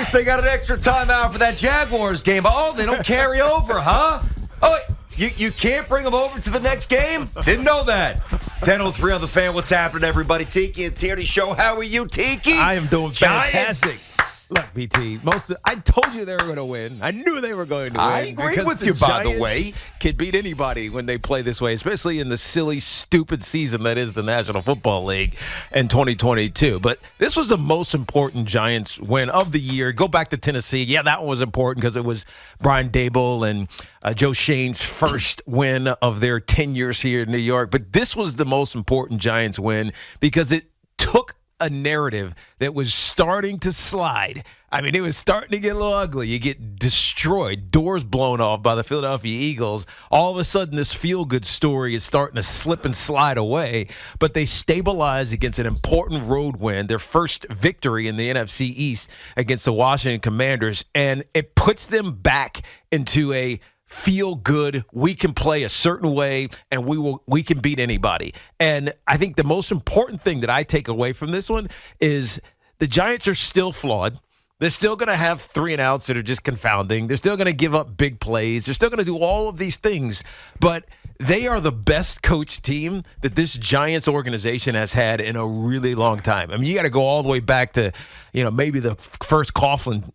Guess they got an extra timeout for that Jaguars game. Oh, they don't carry over, huh? Oh, you can't bring them over to the next game? Didn't know that. 10:03 on the Fan. What's happening, everybody? Tiki and Tierney show. How are you, Tiki? I am doing Giants. fantastic. Look, BT, I told you they were going to win. I knew they were going to win. I agree because with you, by the Giants way. Can beat anybody when they play this way, especially in the silly, stupid season that is the National Football League in 2022. But this was the most important Giants win of the year. Go back to Tennessee. Yeah, that one was important because it was Brian Daboll and Joe Shane's first win of their 10 years here in New York. But this was the most important Giants win because it took a narrative that was starting to slide. I mean, it was starting to get a little ugly. You get destroyed, doors blown off by the Philadelphia Eagles. All of a sudden, this feel-good story is starting to slip and slide away, but they stabilize against an important road win, their first victory in the NFC East against the Washington Commanders, and it puts them back into a feel good, we can play a certain way, and we can beat anybody. And I think the most important thing that I take away from this one is the Giants are still flawed. They're still going to have 3 and outs that are just confounding. They're still going to give up big plays. They're still going to do all of these things. But they are the best coached team that this Giants organization has had in a really long time. I mean, you got to go all the way back to, maybe the first Coughlin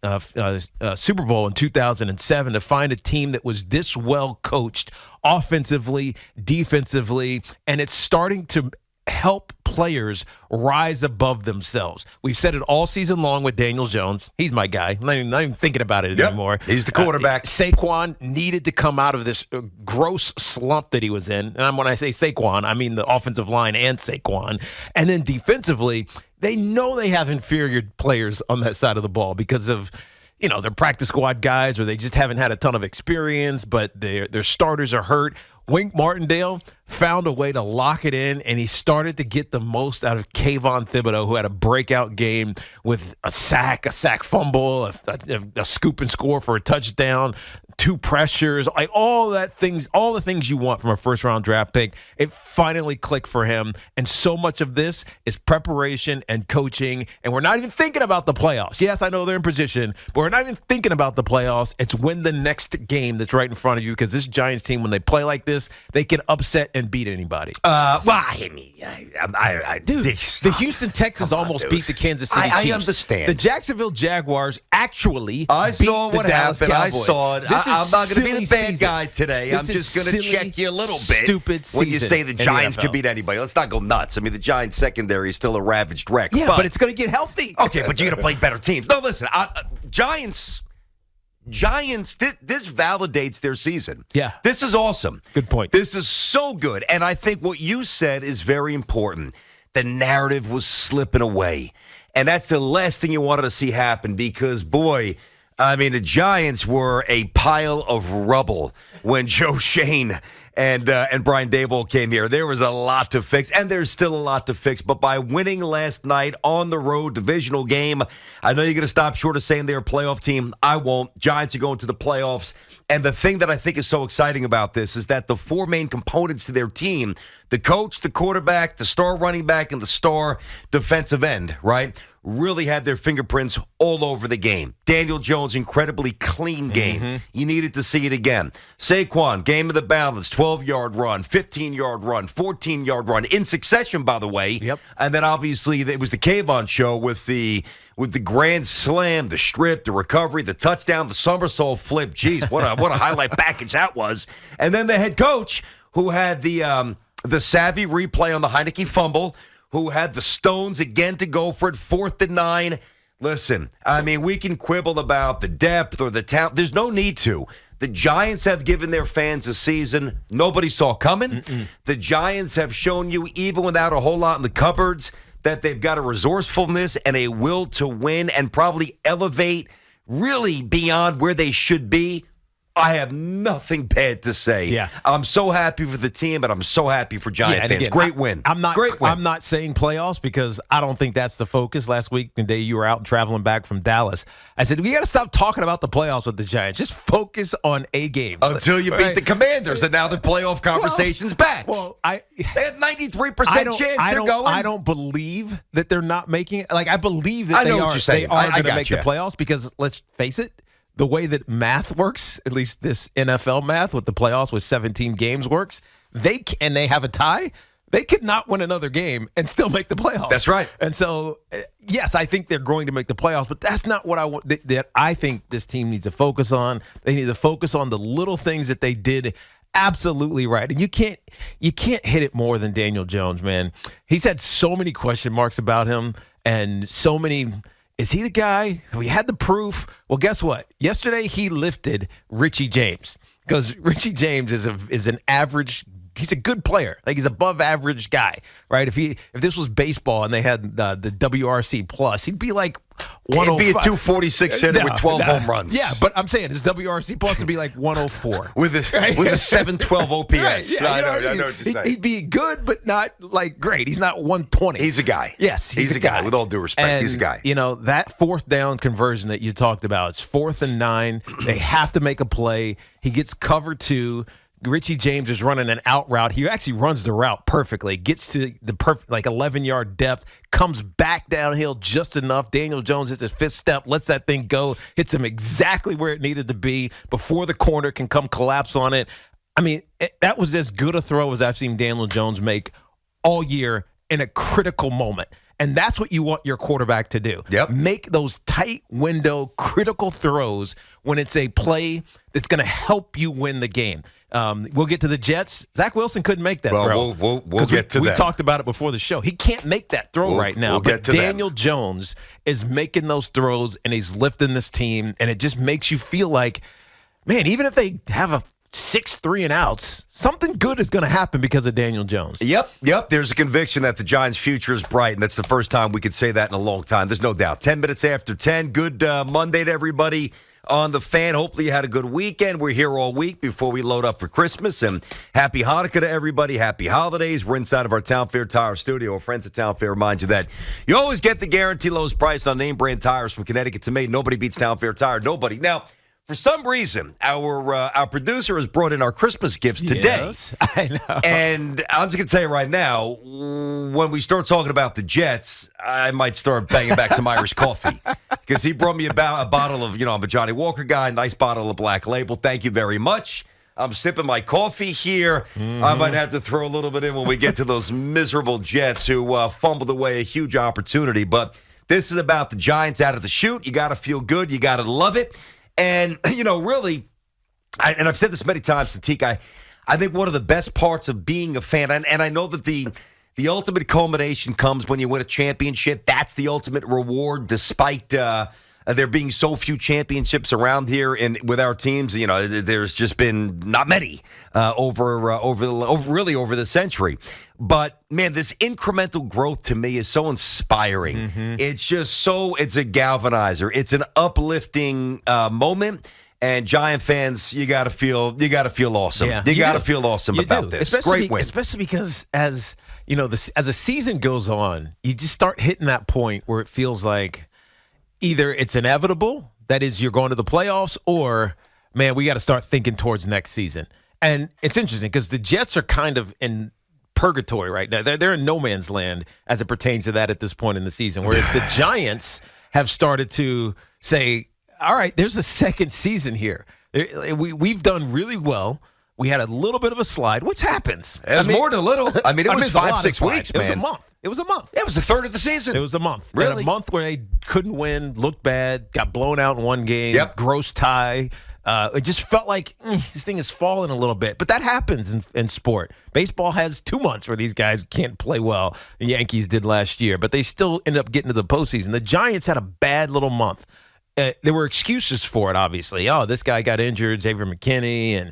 Super Bowl in 2007 to find a team that was this well coached offensively, defensively, and it's starting to help players rise above themselves. We've said it all season long with Daniel Jones. He's my guy. I'm not even thinking about it anymore. He's the quarterback. Saquon needed to come out of this gross slump that he was in. And when I say Saquon, I mean the offensive line and Saquon. And then defensively, they know they have inferior players on that side of the ball because of their practice squad guys, or they just haven't had a ton of experience, but their starters are hurt. Wink Martindale found a way to lock it in, and he started to get the most out of Kayvon Thibodeau, who had a breakout game with a sack fumble, a scoop and score for a touchdown, 2 pressures, like all the things you want from a first-round draft pick. It finally clicked for him, and so much of this is preparation and coaching, and we're not even thinking about the playoffs. Yes, I know they're in position, but we're not even thinking about the playoffs. It's win the next game that's right in front of you, because this Giants team, when they play like this, they can upset and beat anybody. The Houston Texans almost beat the Kansas City Chiefs. I understand. The Jacksonville Jaguars actually I saw beat what the Dallas happened. Cowboys. I saw it. I'm not going to be the bad guy today. This I'm just going to silly, check you a little bit. Stupid when you season say the in Giants the could NFL. beat anybody. Let's not go nuts. I mean, the Giants secondary is still a ravaged wreck. Yeah, but it's going to get healthy. Okay, but you're going to play better teams. No, listen, Giants, this validates their season. Yeah. This is awesome. Good point. This is so good. And I think what you said is very important. The narrative was slipping away. And that's the last thing you wanted to see happen because, boy, I mean, the Giants were a pile of rubble when Joe Shane and Brian Daboll came here. There was a lot to fix, and there's still a lot to fix. But by winning last night on the road, divisional game, I know you're going to stop short of saying they're a playoff team. I won't. Giants are going to the playoffs. And the thing that I think is so exciting about this is that the 4 main components to their team, the coach, the quarterback, the star running back, and the star defensive end, right, really had their fingerprints all over the game. Daniel Jones, incredibly clean game. Mm-hmm. You needed to see it again. Saquon, game of the balance, 12-yard run, 15-yard run, 14-yard run, in succession, by the way. Yep. And then, obviously, it was the Kayvon show with the grand slam, the strip, the recovery, the touchdown, the somersault flip. Jeez, what a highlight package that was. And then the head coach, who had the savvy replay on the Heineke fumble, who had the stones again to go for it, 4th and 9. Listen, I mean, we can quibble about the depth or the talent. There's no need to. The Giants have given their fans a season nobody saw coming. The Giants have shown you, even without a whole lot in the cupboards, that they've got a resourcefulness and a will to win and probably elevate really beyond where they should be. I have nothing bad to say. Yeah. I'm so happy for the team, and I'm so happy for Giant fans. Again, Great win. Great win. I'm not saying playoffs because I don't think that's the focus. Last week, the day you were out traveling back from Dallas, I said, we got to stop talking about the playoffs with the Giants. Just focus on a game. Until you beat the Commanders, and now the playoff conversation's back. Well, they had 93% chance they're going. I don't believe that they're not making it. Like, I believe that I know what you're saying. They are I going to make the you. playoffs because, let's face it, the way that math works, at least this NFL math with the playoffs with 17 games works, they have a tie. They could not win another game and still make the playoffs. That's right. And so, yes, I think they're going to make the playoffs, but that's not what I want. That I think this team needs to focus on. They need to focus on the little things that they did absolutely right. And you can't hit it more than Daniel Jones, man. He's had so many question marks about him and so many. Is he the guy? We had the proof. Well, guess what? Yesterday he lifted Richie James because Richie James is an average. He's a good player. Like, he's above average guy, right? If this was baseball and they had the WRC plus, he'd be like 105. He'd be a 246 hitter with 12 home runs. Yeah, but I'm saying his WRC plus would be like 104 with a 712 OPS. Right, yeah, I know what you're saying. He'd be good, but not like great. He's not 120. He's a guy. Yes, he's a guy. With all due respect, and, he's a guy. You know, that fourth down conversion that you talked about, it's 4th and 9. They have to make a play. He gets cover 2. Richie James is running an out route. He actually runs the route perfectly, gets to the perfect, like 11-yard depth, comes back downhill just enough. Daniel Jones hits his 5th step, lets that thing go, hits him exactly where it needed to be before the corner can come collapse on it. I mean, that was as good a throw as I've seen Daniel Jones make all year in a critical moment. And that's what you want your quarterback to do. Yep. Make those tight window critical throws when it's a play that's going to help you win the game. We'll get to the Jets. Zach Wilson couldn't make that throw. We'll get to that. We talked about it before the show. He can't make that throw right now. But Daniel Jones is making those throws, and he's lifting this team, and it just makes you feel like, man, even if they have a 6-3 and outs, something good is going to happen because of Daniel Jones. Yep. There's a conviction that the Giants' future is bright, and that's the first time we could say that in a long time. There's no doubt. 10 minutes after 10. Good Monday to everybody on the fan. Hopefully you had a good weekend. We're here all week before we load up for Christmas. And happy Hanukkah to everybody. Happy holidays. We're inside of our Town Fair Tire studio. Our friends at Town Fair remind you that you always get the guarantee lowest price on name brand tires from Connecticut to Maine. Nobody beats Town Fair Tire. Nobody. Now, for some reason, our producer has brought in our Christmas gifts today. Yes, I know. And I'm just going to tell you right now, when we start talking about the Jets, I might start banging back some Irish coffee. Because he brought me a bottle of, I'm a Johnny Walker guy, nice bottle of Black Label. Thank you very much. I'm sipping my coffee here. Mm-hmm. I might have to throw a little bit in when we get to those miserable Jets who fumbled away a huge opportunity. But this is about the Giants out of the chute. You got to feel good. You got to love it. And, really, and I've said this many times to Tiki, I think one of the best parts of being a fan, and I know that the ultimate culmination comes when you win a championship. That's the ultimate reward, despite there being so few championships around here and with our teams. There's just been not many over the century. But, man, this incremental growth to me is so inspiring. Mm-hmm. It's a galvanizer. It's an uplifting moment. And Giant fans, you got to feel awesome. Yeah, you got to feel awesome about this. Great win. Especially because as a season goes on, you just start hitting that point where it feels like either it's inevitable, that is, you're going to the playoffs, or, man, we got to start thinking towards next season. And it's interesting because the Jets are kind of in purgatory right now. They're in no man's land as it pertains to that at this point in the season, whereas the Giants have started to say, all right, there's a second season here. We've done really well. We had a little bit of a slide. What's happened? More than a little. It was 5-6 weeks, man. It was a month. It was the third of the season. It was a month. Really? And a month where they couldn't win, looked bad, got blown out in one game, gross tie. It just felt like this thing is falling a little bit. But that happens in sport. Baseball has 2 months where these guys can't play well. The Yankees did last year, but they still end up getting to the postseason. The Giants had a bad little month. there were excuses for it, obviously. Oh, this guy got injured, Xavier McKinney, and,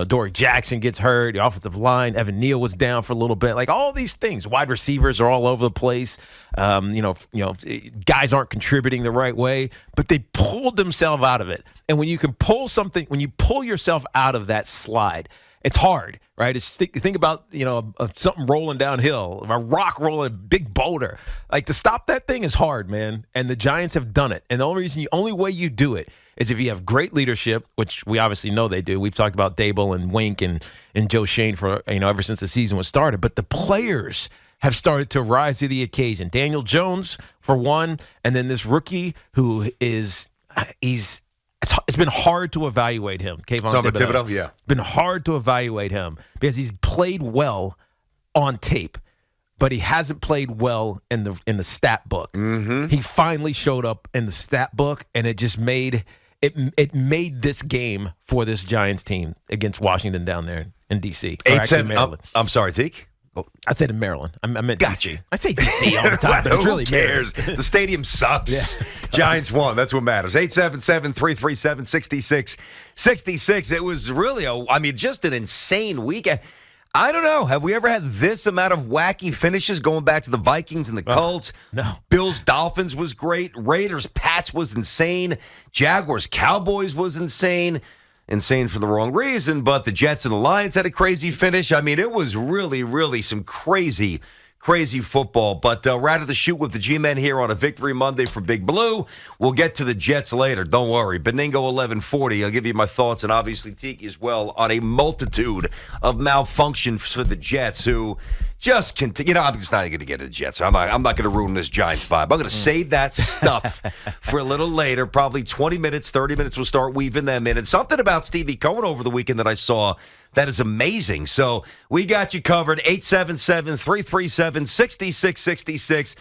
Dory Jackson gets hurt, the offensive line, Evan Neal was down for a little bit. Like, all these things. Wide receivers are all over the place. Guys aren't contributing the right way, but they pulled themselves out of it. And when you pull yourself out of that slide, it's hard, right? Think about, something rolling downhill, a rock rolling, a big boulder. Like, to stop that thing is hard, man. And the Giants have done it. And the only way you do it is if you have great leadership, which we obviously know they do. We've talked about Dable and Wink and Joe Shane for, ever since the season was started. But the players have started to rise to the occasion. Daniel Jones, for one, and then this rookie who is, it's been hard to evaluate him. Kayvon Thibodeau. Yeah. It's been hard to evaluate him because he's played well on tape, but he hasn't played well in the stat book. Mm-hmm. He finally showed up in the stat book, and it just made this game for this Giants team against Washington down there in D.C. or actually Maryland. I'm sorry, Tiki. I said in Maryland. I meant Gotcha. D.C. I say D.C. all the time, but it's really Who cares? The stadium sucks. Yeah, Giants won. That's what matters. 877-337-6666. It was really just an insane weekend. I don't know. Have we ever had this amount of wacky finishes going back to the Vikings and the Colts? No. Bills Dolphins was great. Raiders Pats was insane. Jaguars Cowboys was insane. Insane for the wrong reason, but the Jets and the Lions had a crazy finish. I mean, it was really, really some crazy football. But we're out of the shoot with the G-Men here on a Victory Monday for Big Blue. We'll get to the Jets later. Don't worry. Beningo 1140. I'll give you my thoughts, and obviously Tiki as well, on a multitude of malfunctions for the Jets who just continue. I'm just not going to get to the Jets. I'm not going to ruin this Giants vibe. I'm going to save that stuff for a little later. Probably 20 minutes, 30 minutes, we'll start weaving them in. And something about Stevie Cohen over the weekend that I saw that is amazing. So we got you covered. 877-337-6666.